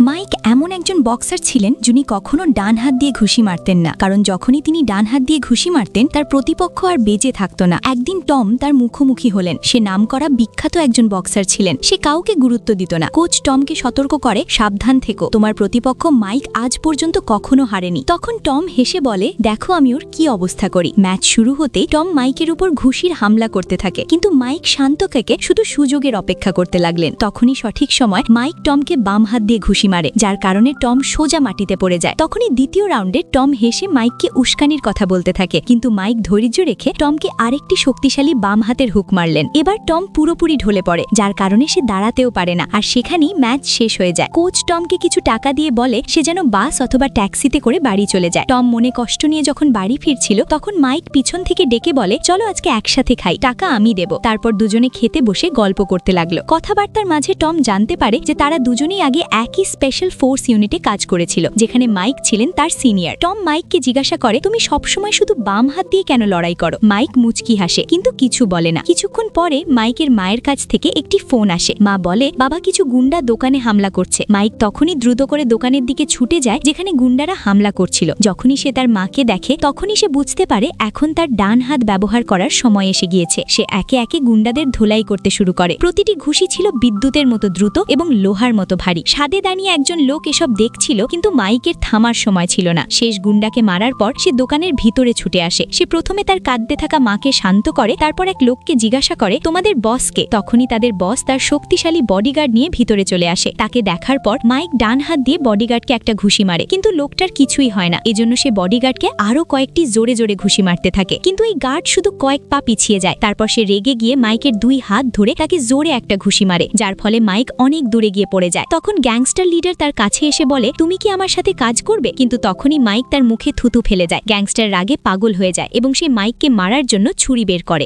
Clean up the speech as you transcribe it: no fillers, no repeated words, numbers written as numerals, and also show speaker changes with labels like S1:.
S1: Mic এমন একজন boxer ছিলেন যিনি কখনো ডান হাত দিয়ে ঘুষি মারতেন না, কারণ যখনই তিনি ডান হাত দিয়ে ঘুষি মারতেন তার প্রতিপক্ষ আর বেঁচে থাকত না। একদিন টম তার মুখোমুখি হলেন। সে নামকরা বিখ্যাত একজন বক্সার ছিলেন। সে কাউকে গুরুত্ব দিত না। কোচ টমকে সতর্ক করে, সাবধান থেকো, তোমার প্রতিপক্ষ মাইক আজ পর্যন্ত কখনো হারেনি। তখন টম হেসে বলে, দেখো আমি ওর কি অবস্থা করি। ম্যাচ শুরু হতেই টম মাইকের উপর ঘুষির হামলা করতে থাকে, কিন্তু মাইক শান্ত থেকে শুধু সুযোগের অপেক্ষা করতে লাগলেন। তখনই সঠিক সময় মাইক টমকে বাম হাত দিয়ে ঘুষি মারে, যার কারণে টম সোজা মাটিতে পড়ে যায়। তখনই দ্বিতীয় রাউন্ডে টম হেসে মাইককে উস্কানির কথা বলতে থাকে, কিন্তু মাইক ধৈর্য রেখে টমকে আরেকটি শক্তিশালী বাম হাতের হুক মারলেন। এবার টম পুরোপুরি ঢলে পড়ে, যার কারণে সে দাঁড়াতেও পারে না, আর সেখানেই ম্যাচ শেষ হয়ে যায়। কোচ টমকে কিছু টাকা দিয়ে বলে সে যেন বাস অথবা ট্যাক্সিতে করে বাড়ি চলে যায়। টম মনে কষ্ট নিয়ে যখন বাড়ি ফিরছিল তখন মাইক পিছন থেকে ডেকে বলে, চলো আজকে একসাথে খাই, টাকা আমি দেব। তারপর দুজনে খেতে বসে গল্প করতে লাগলো। কথাবার্তার মাঝে টম জানতে পারে যে তারা দুজনেই আগে একই স্পেশাল ফোর্স ইউনিটে কাজ করেছিল, যেখানে মাইক ছিলেন তার সিনিয়র। টম মাইককে জিজ্ঞাসা করে, তুমি সবসময় শুধু বাম হাত দিয়ে কেন লড়াই করো? মাইক মুচকি হাসে, কিন্তু কিছু বলে না। কিছুক্ষণ পরে মাইকের মায়ের কাছ থেকে একটি ফোন আসে। মা বলে, বাবা কিছু গুন্ডা দোকানে হামলা করছে। মাইক তখনই দ্রুত করে দোকানের দিকে ছুটে যায় যেখানে গুন্ডারা হামলা করছিল। যখনই সে তার মাকে দেখে তখনই সে বুঝতে পারে এখন তার ডান হাত ব্যবহার করার সময় এসে গিয়েছে। সে একে একে গুন্ডাদের ধোলাই করতে শুরু করে। প্রতিটি ঘুষি ছিল বিদ্যুতের মতো দ্রুত এবং লোহার মতো ভারী। ছাদে দাঁড়িয়ে একজন লোক এসব দেখছিল, কিন্তু মাইকের থামার সময় ছিল না। শেষ গুন্ডাকে মারার পর সে দোকানের ভিতরে ছুটে আসে। সে প্রথমে তার কাঁদতে থাকা মাকে শান্ত করে, তারপর এক লোককে জিজ্ঞাসা করে, তোমাদের বসকে? তখনই তাদের বস তার শক্তিশালী বডিগার্ড নিয়ে ভিতরে চলে আসে। তাকে দেখার পর মাইক ডান হাত দিয়ে বডিগার্ডকে একটা ঘুষি মারে, কিন্তু লোকটার কিছুই হয় না। এজন্য সে বডিগার্ডকে আরো কয়েকটি জোরে জোরে ঘুষি মারতে থাকে, কিন্তু এই গার্ড শুধু কয়েক পা পিছিয়ে যায়। তারপর সে রেগে গিয়ে মাইকের দুই হাত ধরে তাকে জোরে একটা ঘুষি মারে, যার ফলে মাইক অনেক দূরে গিয়ে পড়ে যায়। তখন গ্যাংস্টার লিডার তার কাছে এসে বলে, তুমি কি আমার সাথে কাজ করবে? কিন্তু তখনই মাইক তার মুখে থুতু ফেলে যায়। গ্যাংস্টার রাগে পাগল হয়ে যায় এবং সে মাইককে মারার জন্য ছুরি বের করে।